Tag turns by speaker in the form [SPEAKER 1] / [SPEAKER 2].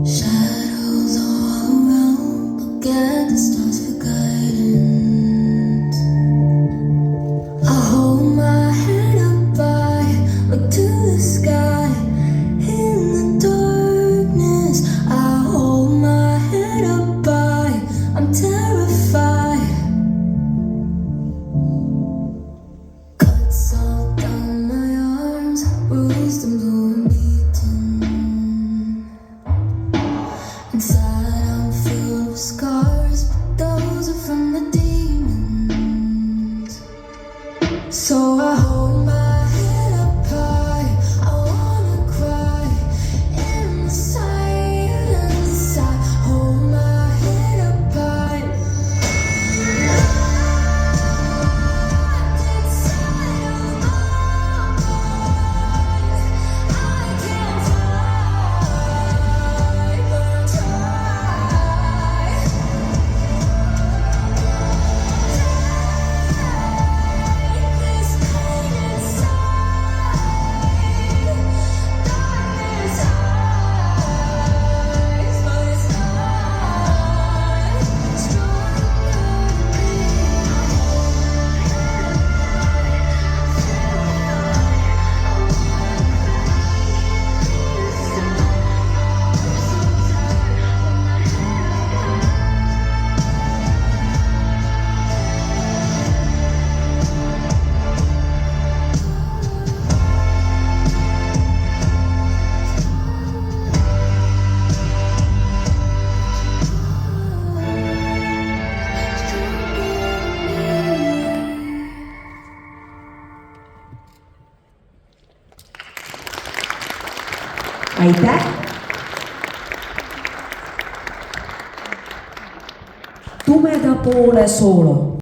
[SPEAKER 1] Shadows all around, look at the stars for guidance. I hold my head up high, look to the sky. In the darkness, I hold my head up high, I'm terrified. Cuts all down my arms, bruised and blue and beaten. Inside I'm filled with scars, but those are from the demons. So I hold my head up high, I wanna cry. In the silence I hold my head up high. Locked inside of my mind, I can't fly, but try. Take this pain inside, darkness hides, but it's not stronger than me.
[SPEAKER 2] aitäh. Tumeda poole soolo.